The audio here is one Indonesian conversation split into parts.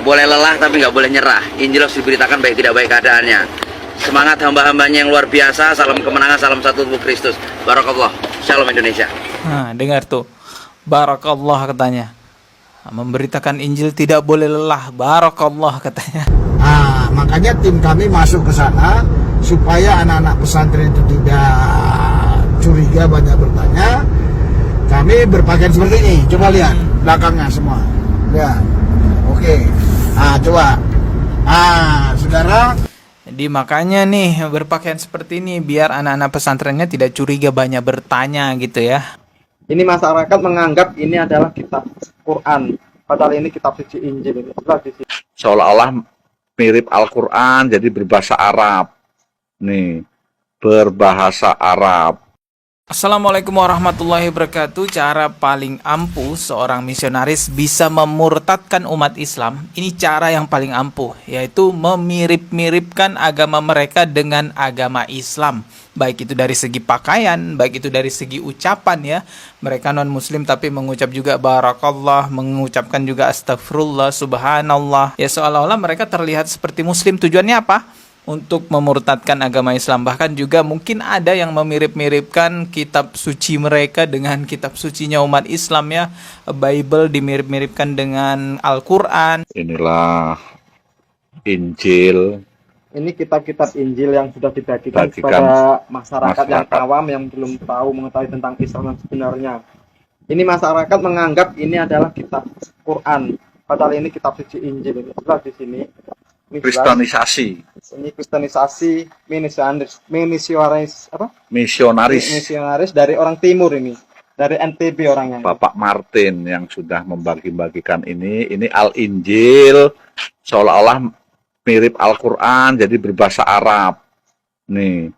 boleh lelah tapi nggak boleh nyerah. Injil harus diberitakan baik tidak baik keadaannya. Semangat hamba-hambanya yang luar biasa. Salam kemenangan, salam satu tubuh Kristus. Barakallah. Shalom Indonesia. Nah, dengar tuh. Barakallah katanya. Memberitakan Injil tidak boleh lelah. Barakallah katanya. Nah, makanya tim kami masuk ke sana supaya anak-anak pesantren itu tidak curiga banyak bertanya. Kami berpakaian seperti ini. Coba lihat belakangnya semua. Lihat. Oke. Nah, coba. Ah, saudara. Jadi makanya nih berpakaian seperti ini biar anak-anak pesantrennya tidak curiga banyak bertanya gitu ya. Ini masyarakat menganggap ini adalah kitab Quran, padahal ini kitab suci Injil. Seolah-olah mirip Al-Quran, jadi berbahasa Arab. Nih, berbahasa Arab. Assalamualaikum warahmatullahi wabarakatuh. Cara paling ampuh seorang misionaris bisa memurtadkan umat Islam. Ini cara yang paling ampuh, yaitu memirip-miripkan agama mereka dengan agama Islam. Baik itu dari segi pakaian, baik itu dari segi ucapan ya. Mereka non-muslim tapi mengucap juga barakallah, mengucapkan juga astagfirullah, subhanallah. Ya seolah-olah mereka terlihat seperti muslim. Tujuannya apa? Untuk memurtadkan agama Islam. Bahkan juga mungkin ada yang memirip-miripkan kitab suci mereka dengan kitab sucinya umat Islam ya. Bible dimirip-miripkan dengan Al-Quran. Inilah Injil. Ini kitab-kitab Injil yang sudah dibagikan kepada masyarakat yang awam yang belum tahu mengetahui tentang Islam yang sebenarnya. Ini masyarakat menganggap ini adalah kitab Quran, padahal ini kitab suci Injil. Itulah di sini. Kristenisasi. Ini kristenisasi, misionaris dari orang timur ini, dari NTB orangnya. Bapak Martin yang sudah membagi-bagikan ini Al-Injil, seolah-olah mirip Al-Quran, jadi berbahasa Arab. Nih,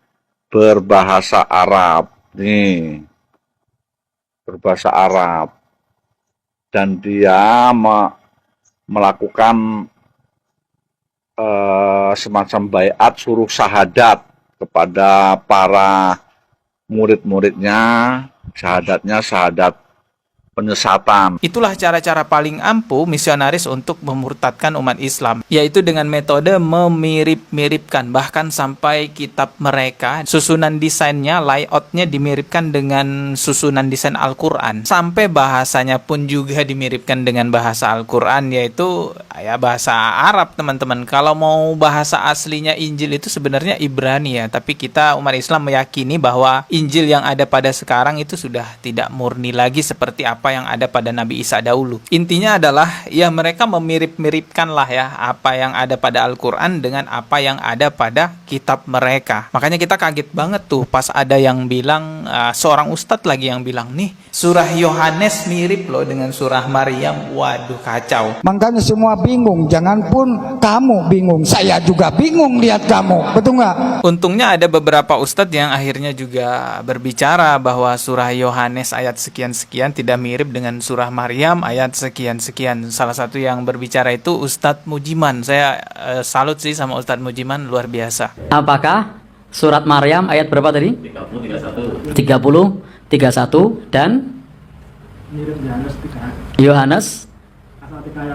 berbahasa Arab. Nih, berbahasa Arab. Dan dia melakukan semacam baiat suruh syahadat kepada para murid-muridnya, syahadatnya syahadat penyesatan. Itulah cara-cara paling ampuh misionaris untuk memurtadkan umat Islam, yaitu dengan metode memirip-miripkan, bahkan sampai kitab mereka, susunan desainnya, layoutnya dimiripkan dengan susunan desain Al-Quran, sampai bahasanya pun juga dimiripkan dengan bahasa Al-Quran, yaitu ya bahasa Arab teman-teman. Kalau mau bahasa aslinya Injil itu sebenarnya Ibrani ya, tapi kita umat Islam meyakini bahwa Injil yang ada pada sekarang itu sudah tidak murni lagi seperti apa yang ada pada Nabi Isa dahulu. Intinya adalah ya mereka memirip-miripkan lah ya apa yang ada pada Al-Quran dengan apa yang ada pada kitab mereka. Makanya kita kaget banget tuh pas ada yang bilang, seorang ustadz lagi yang bilang, nih surah Yohanes mirip loh dengan surah Maryam. Waduh kacau. Makanya semua bingung, jangan pun kamu bingung, saya juga bingung lihat kamu, betul nggak? Untungnya ada beberapa ustadz yang akhirnya juga berbicara bahwa surah Yohanes ayat sekian-sekian tidak mirip dengan surah Maryam ayat sekian-sekian. Salah satu yang berbicara itu Ustadz Mujiman. Saya salut sih sama Ustadz Mujiman, luar biasa. Apakah surat Maryam ayat berapa tadi? 30, 31 dan Yohanes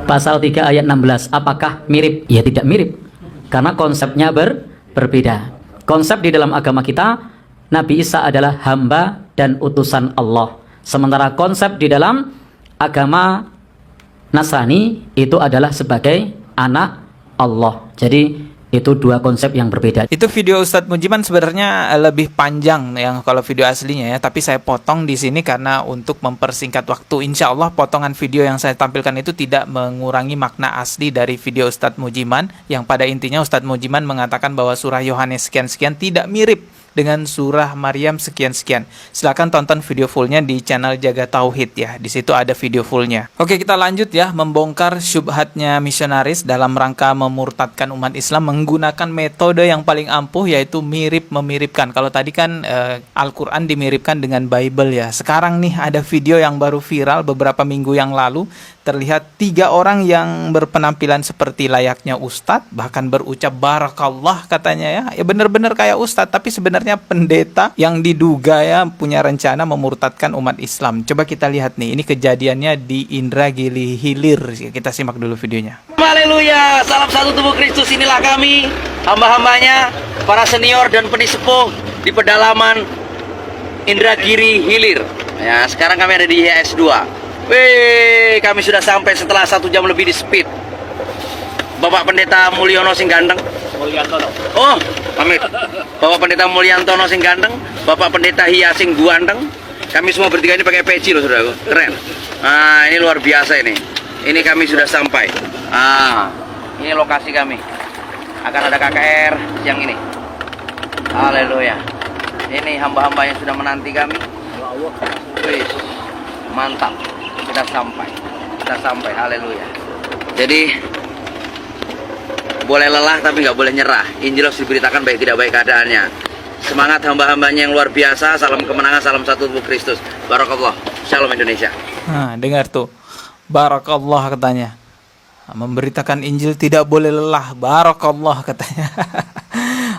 pasal 3 ayat 16. Apakah mirip? Ya tidak mirip, karena konsepnya berbeda. Konsep di dalam agama kita, Nabi Isa adalah hamba dan utusan Allah. Sementara konsep di dalam agama Nasrani itu adalah sebagai anak Allah. Jadi itu dua konsep yang berbeda. Itu video Ustadz Mujiman sebenarnya lebih panjang yang kalau video aslinya ya, tapi saya potong di sini karena untuk mempersingkat waktu. Insya Allah potongan video yang saya tampilkan itu tidak mengurangi makna asli dari video Ustadz Mujiman, yang pada intinya Ustadz Mujiman mengatakan bahwa surah Yohanes sekian-sekian tidak mirip dengan surah Maryam sekian-sekian. Silakan tonton video fullnya di channel Jaga Tauhid ya. Di situ ada video fullnya. Oke, kita lanjut ya, membongkar syubhatnya misionaris dalam rangka memurtadkan umat Islam menggunakan metode yang paling ampuh, yaitu mirip-memiripkan. Kalau tadi kan Al-Quran dimiripkan dengan Bible ya. Sekarang nih ada video yang baru viral beberapa minggu yang lalu terlihat 3 orang yang berpenampilan seperti layaknya ustadz, bahkan berucap barakallah katanya ya. Ya benar-benar kayak ustadz, tapi sebenarnya pendeta yang diduga ya punya rencana memurtadkan umat Islam. Coba kita lihat nih, ini kejadiannya di Indragiri Hilir. Kita simak dulu videonya. Haleluya, salam satu tubuh Kristus. Inilah kami, hamba-hambanya, para senior dan penisepuh di pedalaman Indragiri Hilir. Ya, sekarang kami ada di YS2. Wih, kami sudah sampai setelah 1 jam lebih di speed. Bapak Pendeta Mulyono sing ganteng. Mulyantono. Oh, pamit. Bapak Pendeta Mulyantono sing ganteng, Bapak Pendeta Hia sing guanteng. Kami semua bertiga ini pakai peci loh, saudaraku. Keren. Nah, ini luar biasa ini. Ini kami sudah sampai. Ah, ini lokasi kami. Akan ada KKR siang ini. Haleluya. Ini hamba-hamba yang sudah menanti kami. Wih, mantap. Kita sampai, haleluya. Jadi boleh lelah tapi nggak boleh nyerah. Injil harus diberitakan baik tidak baik keadaannya. Semangat hamba-hambanya yang luar biasa. Salam kemenangan, salam satu tubuh Kristus. Barakallah. Shalom Indonesia. Nah, dengar tuh, barakallah katanya. Memberitakan Injil tidak boleh lelah, barakallah katanya.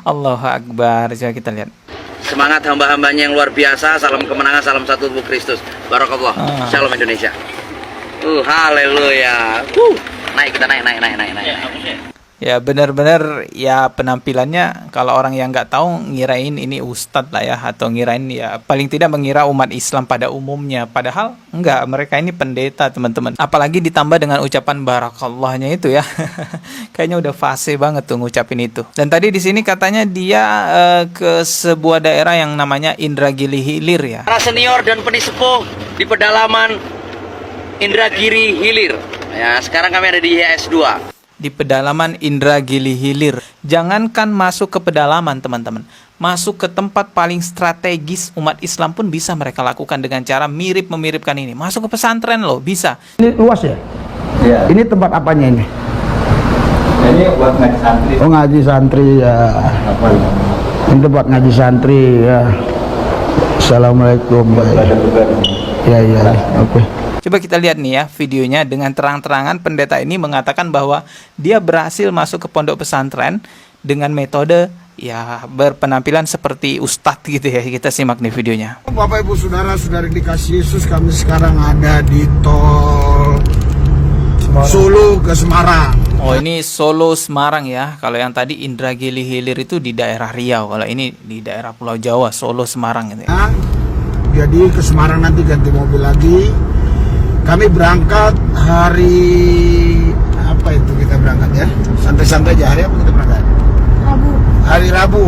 Allahu Akbar. Coba kita lihat. Semangat hamba-hambanya yang luar biasa. Salam kemenangan, salam satu tubuh Kristus. Barakallah. Shalom Indonesia. Haleluya. Naik, kita naik. Ya benar-benar ya penampilannya kalau orang yang nggak tahu ngirain ini ustadz lah ya, atau ngirain ya paling tidak mengira umat Islam pada umumnya, padahal enggak, mereka ini pendeta teman-teman. Apalagi ditambah dengan ucapan barakallahnya itu ya. Kayaknya udah fase banget tuh ngucapin itu. Dan tadi di sini katanya dia ke sebuah daerah yang namanya Indragiri Hilir ya. Para senior dan penisepuh di pedalaman Indragiri Hilir. Ya, sekarang kami ada di YS2. Di pedalaman Indragiri Hilir. Jangankan masuk ke pedalaman teman-teman, masuk ke tempat paling strategis umat Islam pun bisa mereka lakukan dengan cara memiripkan ini. Masuk ke pesantren loh, bisa. Ini luas ya? Iya. Ini tempat apanya ini? Ini buat ngaji santri. Oh, ngaji santri ya. Apa ya? Ini tempat ngaji santri ya. Assalamualaikum. Ya, oke. Coba kita lihat nih ya videonya, dengan terang-terangan pendeta ini mengatakan bahwa dia berhasil masuk ke pondok pesantren dengan metode ya berpenampilan seperti ustadz gitu ya. Kita simak nih videonya. Bapak Ibu Saudara-saudari dikasih Yesus, kami sekarang ada di tol Solo ke Semarang. Oh, ini Solo Semarang ya. Kalau yang tadi Indragiri Hilir itu di daerah Riau. Kalau ini di daerah Pulau Jawa, Solo Semarang gitu ya. Jadi ke Semarang nanti ganti mobil lagi. Kami berangkat hari apa itu kita berangkat ya? Santai-santai aja. Hari apa kita berangkat? Rabu. Hari Rabu.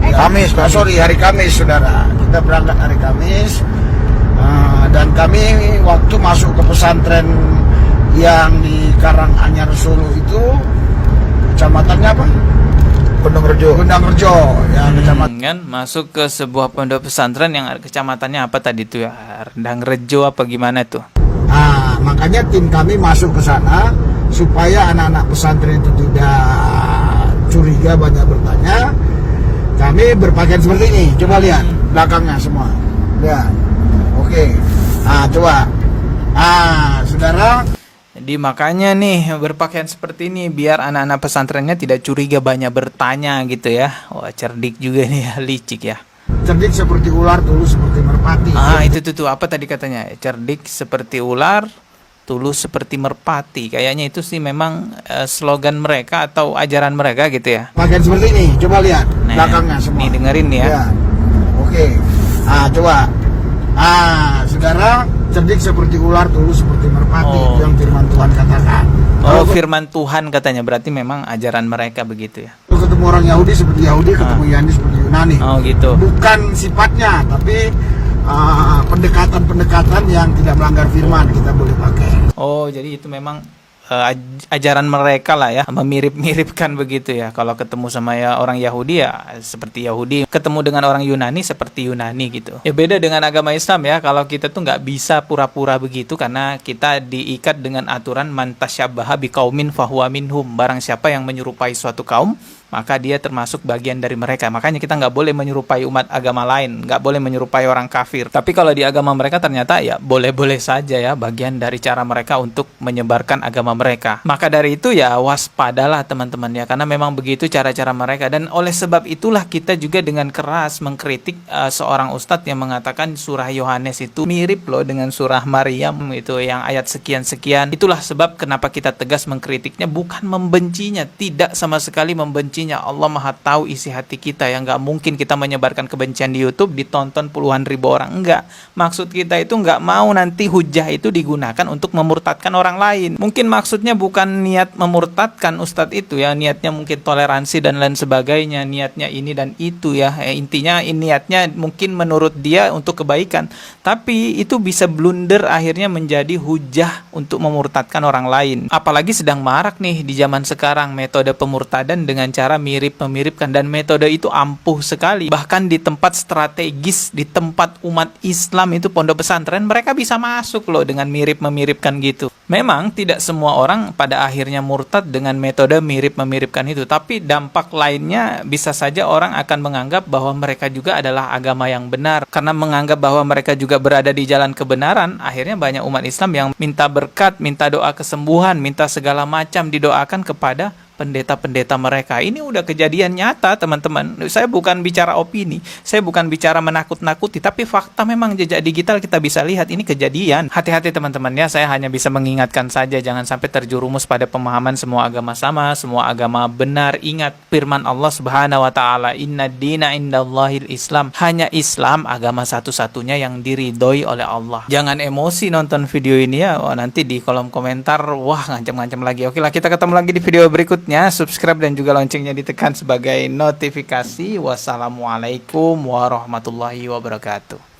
Kamis. Hari Kamis, saudara. Kita berangkat hari Kamis. Dan kami waktu masuk ke pesantren yang di Karanganyar Solo itu, kecamatannya apa? Gendangrejo ya, kecamatan. Kan masuk ke sebuah pondok pesantren yang kecamatannya apa tadi tuh ya, Gendangrejo apa gimana tuh. Nah, makanya tim kami masuk ke sana supaya anak-anak pesantren itu tidak curiga, banyak bertanya. Kami berpakaian seperti ini. Coba lihat belakangnya semua. Lihat. Oke. Nah, coba. Saudara. Jadi makanya nih berpakaian seperti ini biar anak-anak pesantrennya tidak curiga, banyak bertanya gitu ya. Wah, cerdik juga nih ya, licik ya. Cerdik seperti ular, tulus seperti merpati. Itu tuh apa tadi katanya? Cerdik seperti ular, tulus seperti merpati. Kayaknya itu sih memang slogan mereka atau ajaran mereka gitu ya. Pakaian seperti ini, coba lihat belakangnya semua. Nih dengerin nih ya. Oke. Coba. Saudara, cerdik seperti ular, tulus seperti merpati. Itu yang firman Tuhan katakan. Firman Tuhan katanya, berarti memang ajaran mereka begitu ya. Ketemu orang Yahudi seperti Yahudi, ketemu Yunani seperti Yunani. Oh gitu. Bukan sifatnya, tapi pendekatan-pendekatan yang tidak melanggar firman kita boleh pakai. Oh, jadi itu memang ajaran mereka lah ya, memirip-miripkan begitu ya. Kalau ketemu sama ya orang Yahudi ya seperti Yahudi, ketemu dengan orang Yunani seperti Yunani gitu. Ya beda dengan agama Islam ya, kalau kita tuh nggak bisa pura-pura begitu karena kita diikat dengan aturan man tasyabbaha biqaumin fahuwa minhum. Barang siapa yang menyerupai suatu kaum, maka dia termasuk bagian dari mereka. Makanya kita nggak boleh menyerupai umat agama lain, nggak boleh menyerupai orang kafir. Tapi kalau di agama mereka ternyata ya boleh-boleh saja ya, bagian dari cara mereka untuk menyebarkan agama mereka. Maka dari itu ya waspadalah teman-teman ya, karena memang begitu cara-cara mereka. Dan oleh sebab itulah kita juga dengan keras mengkritik seorang ustadz yang mengatakan surah Yohanes itu mirip loh dengan surah Maryam itu yang ayat sekian-sekian. Itulah sebab kenapa kita tegas mengkritiknya, bukan membencinya, tidak sama sekali membencinya. Allah Maha tahu isi hati kita, yang nggak mungkin kita menyebarkan kebencian di YouTube ditonton puluhan ribu orang. Enggak, maksud kita itu nggak mau nanti hujah itu digunakan untuk memurtadkan orang lain. Mungkin maksudnya bukan niat memurtadkan ustadz itu ya, niatnya mungkin toleransi dan lain sebagainya, niatnya ini dan itu ya, intinya niatnya mungkin menurut dia untuk kebaikan, tapi itu bisa blunder akhirnya menjadi hujah untuk memurtadkan orang lain. Apalagi sedang marak nih di zaman sekarang metode pemurtadan dengan cara mirip-memiripkan, dan metode itu ampuh sekali. Bahkan di tempat strategis, di tempat umat Islam itu pondok pesantren, mereka bisa masuk loh dengan mirip-memiripkan gitu. Memang tidak semua orang pada akhirnya murtad dengan metode mirip-memiripkan itu, tapi dampak lainnya bisa saja orang akan menganggap bahwa mereka juga adalah agama yang benar. Karena menganggap bahwa mereka juga berada di jalan kebenaran, akhirnya banyak umat Islam yang minta berkat, minta doa kesembuhan, minta segala macam didoakan kepada pendeta-pendeta mereka. Ini udah kejadian nyata teman-teman. Saya bukan bicara opini, saya bukan bicara menakut-nakuti, tapi fakta memang jejak digital kita bisa lihat ini kejadian. Hati-hati teman-teman ya, saya hanya bisa mengingatkan saja jangan sampai terjerumus pada pemahaman semua agama sama, semua agama benar. Ingat firman Allah Subhanahu wa taala, "Inna dina indallahil Islam." Hanya Islam agama satu-satunya yang diridhoi oleh Allah. Jangan emosi nonton video ini ya. Nanti di kolom komentar wah ngancam-ngancam lagi. Oke lah, kita ketemu lagi di video berikutnya. Subscribe dan juga loncengnya ditekan sebagai notifikasi. Wassalamualaikum warahmatullahi wabarakatuh.